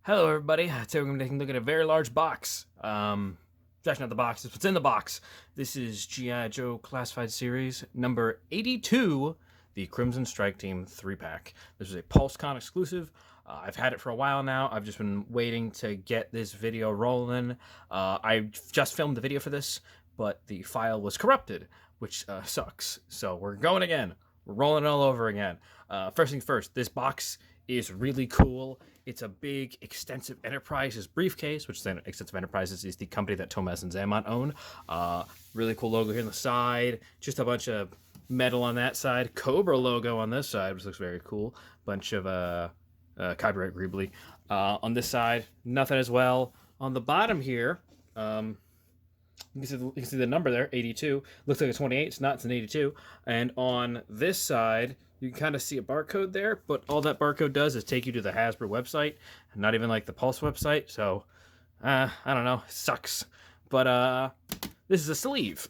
Hello, everybody. Today we're going to take a look at a very large box. It's actually not the box, it's what's in the box. This is G.I. Joe Classified Series number 82, the Crimson Strike Team 3-pack. This is a PulseCon exclusive. I've had it for a while now. I've just been waiting to get this video rolling. I just filmed the video for this, but the file was corrupted, which sucks. So we're going again. We're rolling it all over again. First things first, this box is really cool. It's a big, Extensive Enterprises briefcase, which then Extensive Enterprises is the company that Tomaz and Xamot own. Really cool logo here on the side. Just a bunch of metal on that side. Cobra logo on this side, which looks very cool. Bunch of copyright Greebly. On this side, nothing as well. On the bottom here, you can see the number there, 82. Looks like a 28. It's not. It's an 82. And on this side, you can kind of see a barcode there, but all that barcode does is take you to the Hasbro website, not even like the Pulse website. So, I don't know. It sucks. But this is a sleeve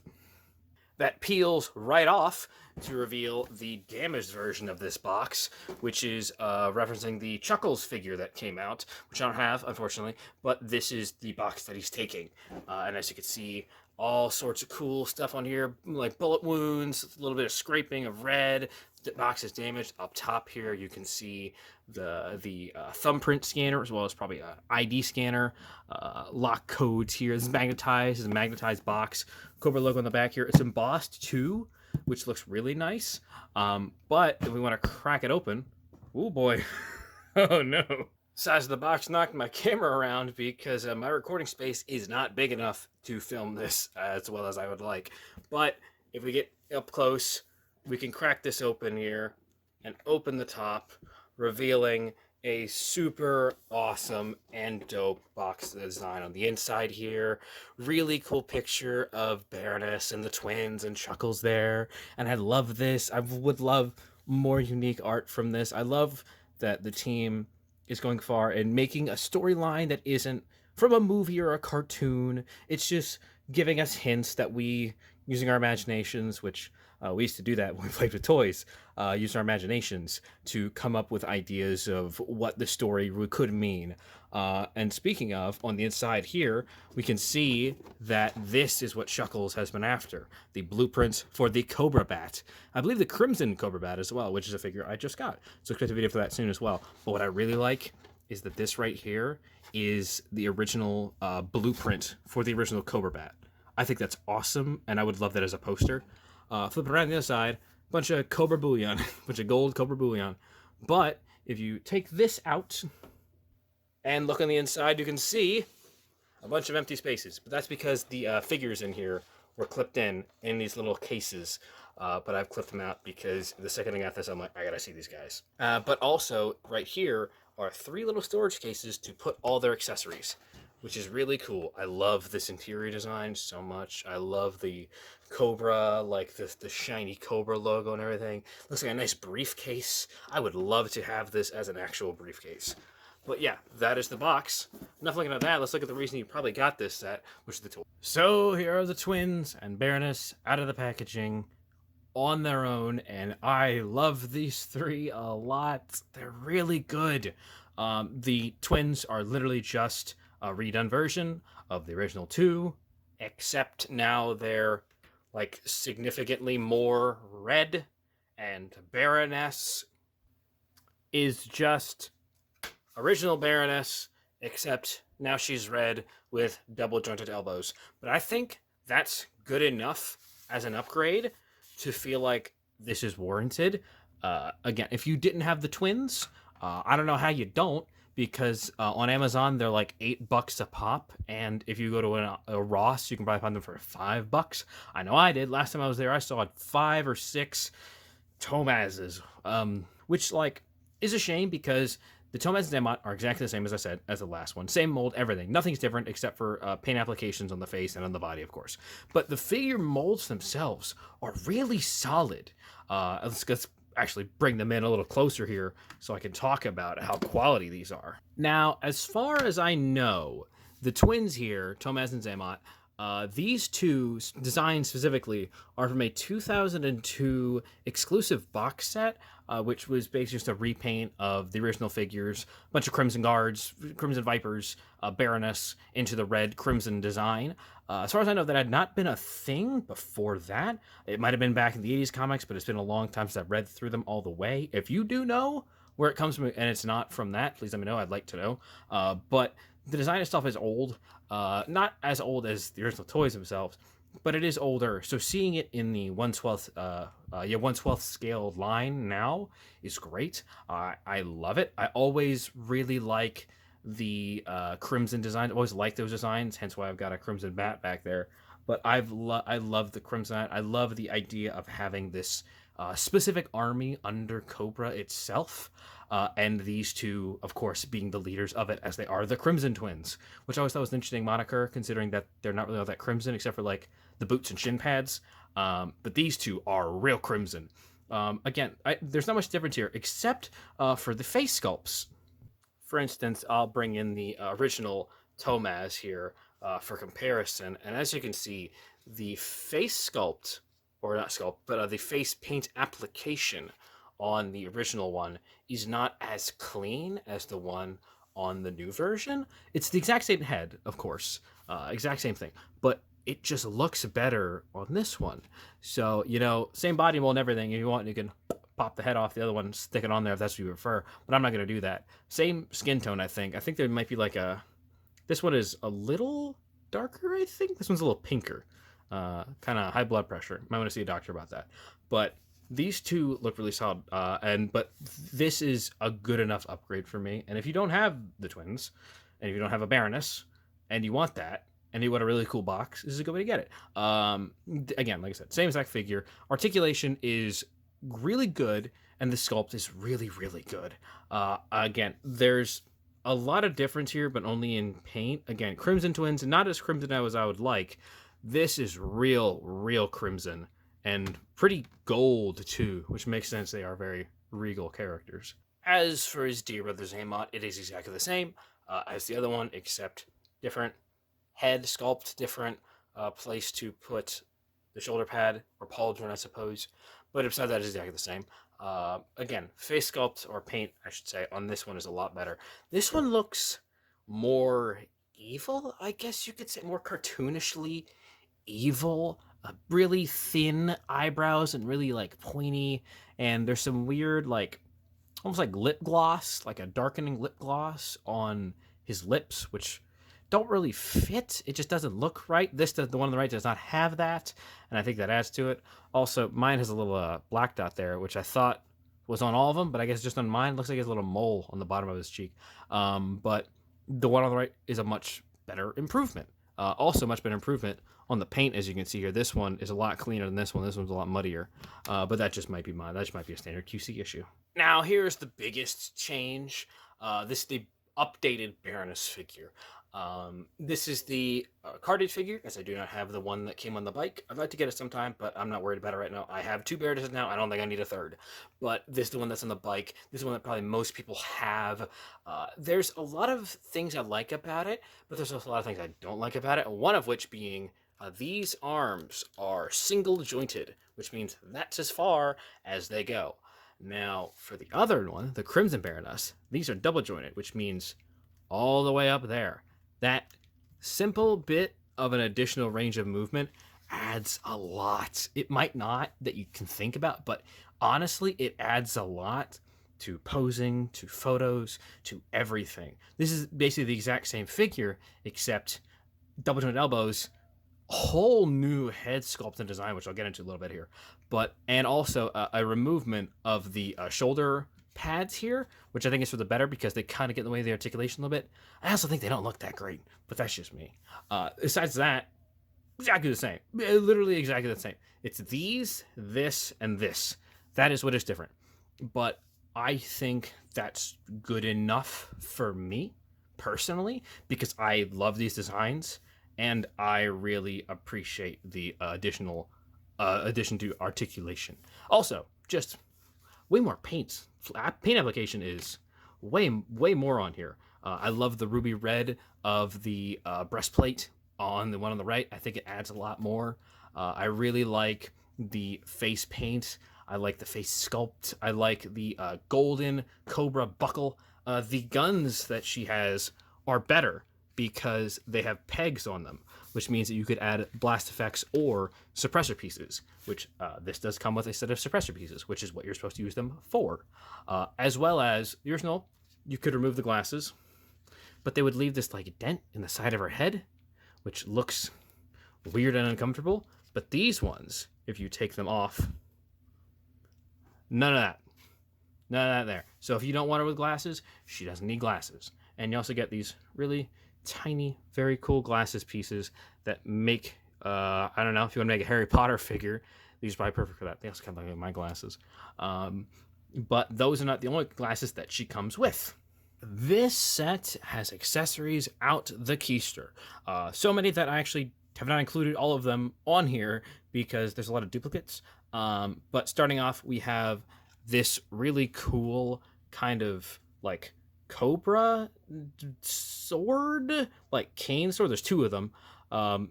that peels right off to reveal the damaged version of this box, which is referencing the Chuckles figure that came out, which I don't have, unfortunately, but this is the box that he's taking. And as you can see, all sorts of cool stuff on here, like bullet wounds, a little bit of scraping of red. The box is damaged. Up top here, you can see the thumbprint scanner, as well as probably an ID scanner, lock codes here. This is magnetized. This is a magnetized box. Cobra logo on the back here. It's embossed too, which looks really nice. But if we want to crack it open, oh boy, oh no. Size of the box knocked my camera around because my recording space is not big enough to film this as well as I would like. But if we get up close, we can crack this open here and open the top, revealing a super awesome and dope box design on the inside here. Really cool picture of Baroness and the twins and Chuckles there. And I love this. I would love more unique art from this. I love that the team is going far and making a storyline that isn't from a movie or a cartoon. It's just giving us hints that we, using our imaginations, which we used to do that when we played with toys, use our imaginations to come up with ideas of what the story could mean. And speaking of, on the inside here, we can see that this is what Chuckles has been after. The blueprints for the Cobra Bat. I believe the Crimson Cobra Bat as well, which is a figure I just got. So expect a video for that soon as well. But what I really like is that this right here is the original blueprint for the original Cobra Bat. I think that's awesome, and I would love that as a poster. Flip it around the other side, bunch of Cobra bullion, bunch of gold Cobra bullion. But if you take this out and look on the inside, you can see a bunch of empty spaces. But that's because the figures in here were clipped in these little cases. But I've clipped them out because the second I got this, I'm like, I gotta see these guys. But also, right here are 3 little storage cases to put all their accessories, which is really cool. I love this interior design so much. I love the Cobra, like the shiny Cobra logo and everything. Looks like a nice briefcase. I would love to have this as an actual briefcase. But yeah, that is the box. Enough looking at that. Let's look at the reason you probably got this set, which is the toy. So here are the twins and Baroness out of the packaging on their own, and I love these 3 a lot. They're really good. The twins are literally just a redone version of the original 2, except now they're like significantly more red, and Baroness is just original Baroness, except now she's red with double jointed elbows. But I think that's good enough as an upgrade to feel like this is warranted. Again, if you didn't have the twins, I don't know how you don't, because on Amazon they're like $8 a pop, and if you go to a Ross, you can probably find them for $5. I know I did. Last time I was there, I saw 5 or 6 Tomazes, which like is a shame because the Tomaz and Xamot are exactly the same, as I said, as the last one. Same mold, everything. Nothing's different except for paint applications on the face and on the body, of course. But the figure molds themselves are really solid. Let's actually bring them in a little closer here so I can talk about how quality these are. Now, as far as I know, the twins here, Tomaz and Xamot, These two designs specifically are from a 2002 exclusive box set, which was basically just a repaint of the original figures, a bunch of Crimson Guards, Crimson Vipers, Baroness into the red Crimson design. As far as I know, that had not been a thing before that. It might have been back in the 80s comics, but it's been a long time since I've read through them all the way. If you do know where it comes from and it's not from that, please let me know. I'd like to know. But the design itself is old. Not as old as the original toys themselves, but it is older. So seeing it in the 1/12th, 1/12th scale line now is great. I love it. I always really like the Crimson design. I always like those designs, hence why I've got a Crimson bat back there. But I love the Crimson. I love the idea of having this specific army under Cobra itself. And these two, of course, being the leaders of it, as they are the Crimson Twins, which I always thought was an interesting moniker, considering that they're not really all that crimson, except for like the boots and shin pads. But these two are real crimson. Again, there's not much difference here, except for the face sculpts. For instance, I'll bring in the original Tomaz here for comparison, and as you can see, the face sculpt, or not sculpt, but the face paint application on the original one is not as clean as the one on the new version. It's the exact same head, of course, exact same thing, but it just looks better on this one. So, same body mold and everything. If you want, you can pop the head off the other one, stick it on there if that's what you prefer, but I'm not going to do that. Same skin tone, I think. I think there might be this one is a little darker, I think. This one's a little pinker. Kind of high blood pressure. Might want to see a doctor about that. But these two look really solid, but this is a good enough upgrade for me. And if you don't have the twins, and if you don't have a Baroness, and you want that, and you want a really cool box, this is a good way to get it. Again, like I said, same exact figure. Articulation is really good, and the sculpt is really, really good. Again, there's a lot of difference here, but only in paint. Again, Crimson Twins, not as crimson as I would like. This is real crimson. And pretty gold, too, which makes sense. They are very regal characters. As for his Dear Brother Zaymot, it is exactly the same as the other one, except different head sculpt, different place to put the shoulder pad, or pauldron, I suppose. But besides that, it's exactly the same. Again, face sculpt, or paint, I should say, on this one is a lot better. This one looks more evil, I guess you could say, more cartoonishly evil. Really thin eyebrows and really pointy, and there's some weird almost like lip gloss, like a darkening lip gloss on his lips, which don't really fit. It just doesn't look right. The one on the right does not have that, and I think that adds to it. Also, mine has a little black dot there, which I thought was on all of them, but I guess just on mine. It looks like it's a little mole on the bottom of his cheek. But the one on the right is a much better improvement. Also much better improvement on the paint, as you can see here. This one is a lot cleaner than this one. This one's a lot muddier. But that just might be mine. That just might be a standard QC issue. Now, here's the biggest change. This is the updated Baroness figure. This is the carded figure, as I do not have the one that came on the bike. I'd like to get it sometime, but I'm not worried about it right now. I have two Baronesses now. I don't think I need a third. But this is the one that's on the bike. This is one that probably most people have. There's a lot of things I like about it, but there's also a lot of things I don't like about it, one of which being these arms are single jointed, which means that's as far as they go. Now, for the other one, the Crimson Baroness, these are double jointed, which means all the way up there. That simple bit of an additional range of movement adds a lot. It might not that you can think about, but honestly, it adds a lot to posing, to photos, to everything. This is basically the exact same figure, except double jointed elbows, whole new head sculpt and design, which I'll get into a little bit here, and also a removement of the shoulder pads here, which I think is for the better because they kind of get in the way of the articulation a little bit. I also think they don't look that great, but that's just me. Besides that, exactly the same. Literally exactly the same. It's these, this, and this. That is what is different. But I think that's good enough for me, personally, because I love these designs, and I really appreciate the addition to articulation. Also, just way more paint. Paint application is way more on here. I love the ruby red of the breastplate. on the one on the right. I think it adds a lot more. I really like the face paint. I like the face sculpt. I like the golden Cobra buckle. The guns that she has are better because they have pegs on them, which means that you could add blast effects or suppressor pieces, which this does come with a set of suppressor pieces, which is what you're supposed to use them for. As well as the original, you could remove the glasses, but they would leave this like dent in the side of her head, which looks weird and uncomfortable. But these ones, if you take them off, none of that. None of that there. So if you don't want her with glasses, she doesn't need glasses. And you also get these really tiny, very cool glasses pieces that make, I don't know, if you want to make a Harry Potter figure, these are probably perfect for that. They also kind of like my glasses. But those are not the only glasses that she comes with. This set has accessories out the keister. So many that I actually have not included all of them on here because there's a lot of duplicates. But starting off, we have this really cool kind of like cobra sword, like cane sword. There's two of them.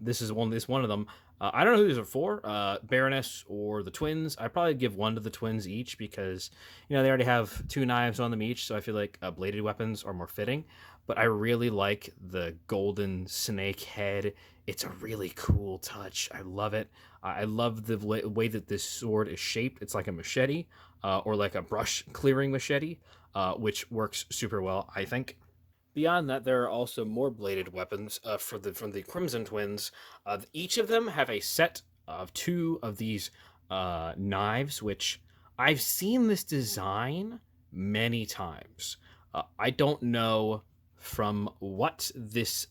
This is one of them. I don't know who these are for, Baroness or the twins. I'd probably give one to the twins each because, they already have two knives on them each, so I feel like bladed weapons are more fitting. But I really like the golden snake head. It's a really cool touch. I love it. I love the way that this sword is shaped. It's like a machete or like a brush clearing machete, which works super well, I think. Beyond that, there are also more bladed weapons from the Crimson Twins. Each of them have a set of two of these knives, which I've seen this design many times. I don't know from what this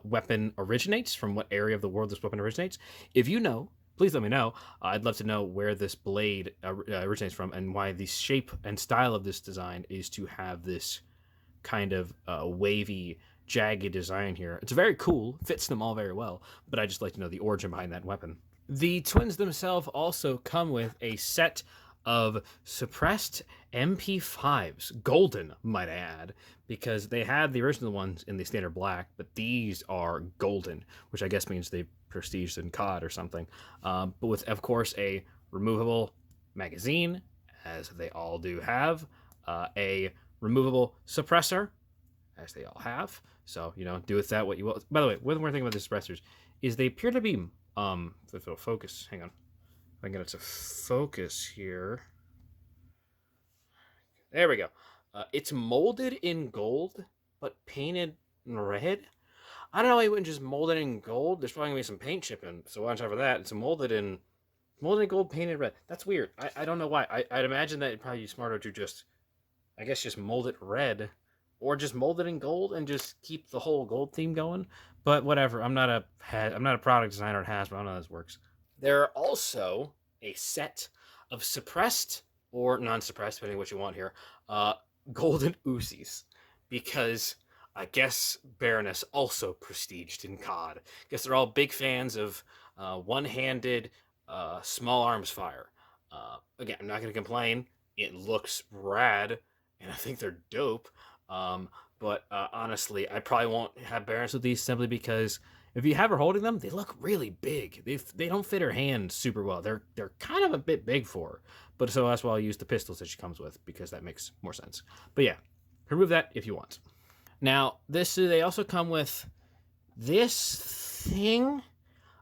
weapon originates, from what area of the world this weapon originates. If you know, please let me know. I'd love to know where this blade originates from and why the shape and style of this design is to have this kind of wavy, jagged design here. It's very cool, fits them all very well, but I just like to know the origin behind that weapon. The twins themselves also come with a set of suppressed MP5s, golden, might I add, because they had the original ones in the standard black, but these are golden, which I guess means they prestiged in COD or something. But with, of course, a removable magazine, as they all do have, a removable suppressor, as they all have. So, do with that what you will. By the way, one more thing about the suppressors is they appear to be, if it'll focus, hang on. If I can get it to focus here. There we go. It's molded in gold, but painted in red. I don't know why you wouldn't just mold it in gold. There's probably going to be some paint chipping, so watch out for that. It's molded in gold, painted red. That's weird. I don't know why. I'd imagine that it'd probably be smarter to just mold it red, or just mold it in gold and just keep the whole gold theme going. But whatever. I'm not a product designer at Hasbro. I don't know how this works. There are also a set of suppressed or non-suppressed, depending on what you want here, golden Uzis, because I guess Baroness also prestiged in COD. I guess they're all big fans of one-handed small arms fire. Again, I'm not going to complain. It looks rad, and I think they're dope. But honestly, I probably won't have Baroness with these simply because if you have her holding them, they look really big. They don't fit her hand super well. They're kind of a bit big for her. But so that's why I'll use the pistols that she comes with because that makes more sense. But yeah, remove that if you want. Now, they also come with this thing.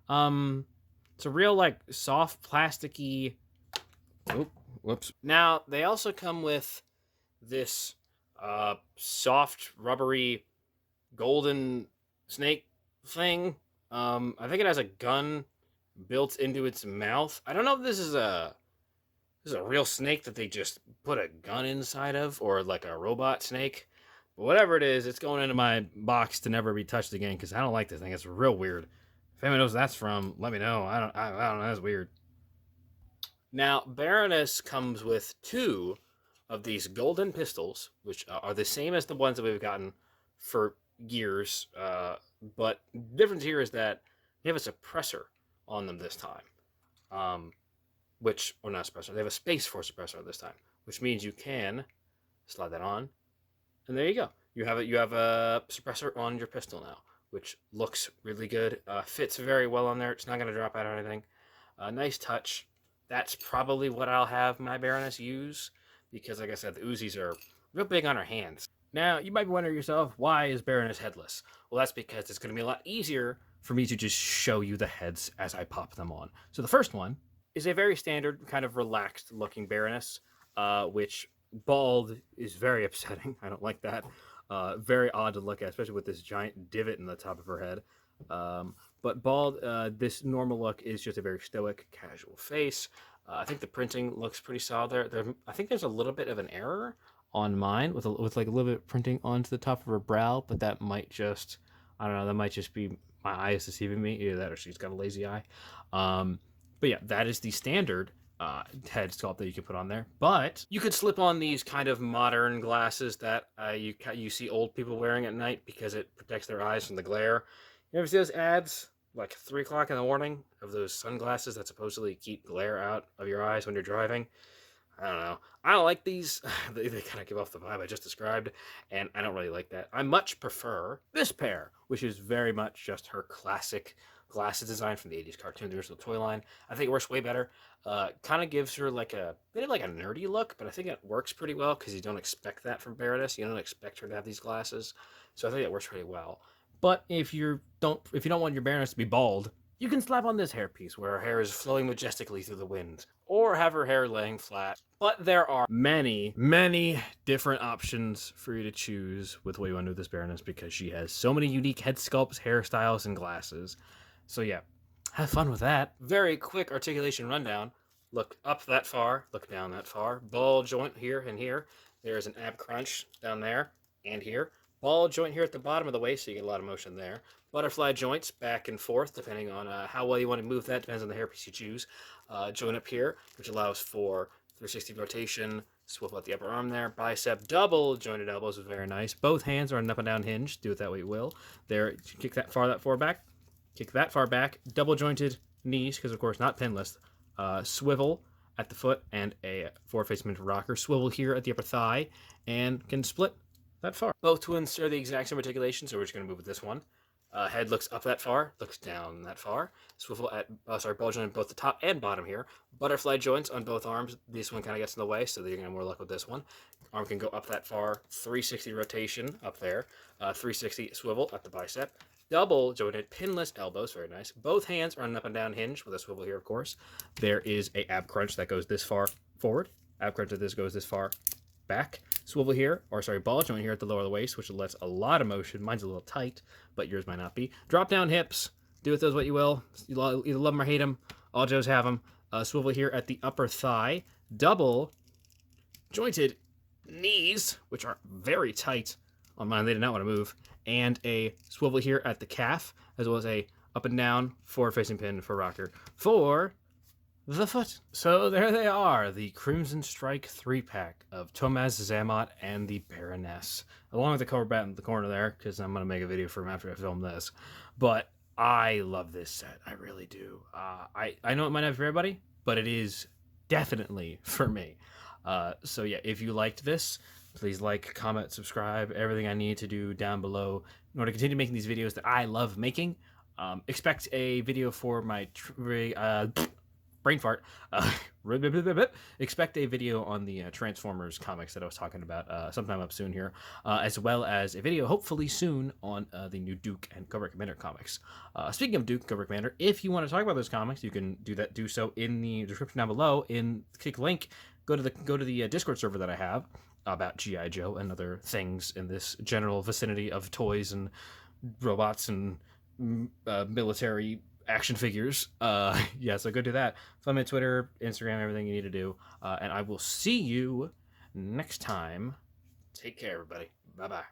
It's a real like soft plasticky. Oh, whoops. Now they also come with this soft rubbery golden snake thing. I think it has a gun built into its mouth. I don't know if this is a real snake that they just put a gun inside of, or like a robot snake. But whatever it is, it's going into my box to never be touched again because I don't like this thing. It's real weird. If anyone knows what that's from, let me know. I don't know. That's weird. Now, Baroness comes with two of these golden pistols, which are the same as the ones that we've gotten for years. But the difference here is that they have a suppressor on them this time. Or not a suppressor. They have a Space Force suppressor this time, which means you can slide that on, and there you go. You have a suppressor on your pistol now, which looks really good. Fits very well on there. It's not going to drop out or anything. Nice touch. That's probably what I'll have my Baroness use, because like I said, the Uzis are real big on her hands. Now, you might be wondering yourself, why is Baroness headless? Well, that's because it's going to be a lot easier for me to just show you the heads as I pop them on. So the first one is a very standard, kind of relaxed looking Baroness, which bald is very upsetting. I don't like that. Very odd to look at, especially with this giant divot in the top of her head. But bald, this normal look is just a very stoic, casual face. I think the printing looks pretty solid there. I think there's a little bit of an error on mine with like a little bit of printing onto the top of her brow, but that might just, I don't know, that might just be my eyes deceiving me. Either that or she's got a lazy eye. But yeah, that is the standard head sculpt that you can put on there. But you could slip on these kind of modern glasses that you see old people wearing at night because it protects their eyes from the glare. You ever see those ads like 3 o'clock in the morning of those sunglasses that supposedly keep glare out of your eyes when you're driving? I don't know. I don't like these. They kind of give off the vibe I just described, and I don't really like that. I much prefer this pair, which is very much just her classic glasses design from the 80s cartoon, the original toy line. I think it works way better. Kind of gives her like a bit of like a nerdy look, but I think it works pretty well because you don't expect that from Baroness. You don't expect her to have these glasses, so I think it works pretty well. But if you don't want your Baroness to be bald, you can slap on this hairpiece where her hair is flowing majestically through the wind, or have her hair laying flat. But there are many, many different options for you to choose with what you want to do with this Baroness, because she has so many unique head sculpts, hairstyles, and glasses. So yeah, have fun with that. Very quick articulation rundown. Look up that far, look down that far. Ball joint here and here. There's an ab crunch down there and here. Ball joint here at the bottom of the waist, so you get a lot of motion there. Butterfly joints back and forth, depending on how well you want to move that. Depends on the hairpiece you choose. Joint up here, which allows for 360 rotation, swivel at the upper arm there. Bicep double jointed elbows is very nice. Both hands are on an up and down hinge. Do it that way you will. There, kick that far back. Kick that far back. Double jointed knees, because of course not pinless. Swivel at the foot and a forward-facing rocker. Swivel here at the upper thigh, and can split that far. Both twins are the exact same articulation, so we're just going to move with this one. Head looks up that far, looks down that far. Swivel at, ball joint on both the top and bottom here. Butterfly joints on both arms. This one kind of gets in the way, so you're going to have more luck with this one. Arm can go up that far. 360 rotation up there. 360 swivel at the bicep. Double jointed pinless elbows, very nice. Both hands are on an up and down hinge with a swivel here, of course. There is a ab crunch that goes this far forward. Ab crunch of this goes this far back. Swivel here, or sorry, ball joint here at the lower of the waist, which lets a lot of motion. Mine's a little tight, but yours might not be. Drop down hips. Do with those what you will. You either love them or hate them. All Joes have them. Swivel here at the upper thigh. Double jointed knees, which are very tight on mine. They did not want to move. And a swivel here at the calf, as well as a up and down forward-facing pin for rocker for the foot. So there they are, the Crimson Strike 3-pack of Thomas Zammot and the Baroness, along with the cover bat in the corner there, because I'm going to make a video for him after I film this. But I love this set. I really do. I know it might not be for everybody, but it is definitely for me. So yeah, if you liked this, please like, comment, subscribe, everything I need to do down below in order to continue making these videos that I love making. Expect a video for my brain fart. Expect a video on the Transformers comics that I was talking about sometime up soon here, as well as a video hopefully soon on the new Duke and Cobra Commander comics. Speaking of Duke and Cobra Commander, if you want to talk about those comics, you can do so in the description down below. Click link, go to the Discord server that I have about G.I. Joe and other things in this general vicinity of toys and robots and military action figures. Yeah, so go do that. Follow me on Twitter, Instagram, everything you need to do. And I will see you next time. Take care, everybody. Bye-bye.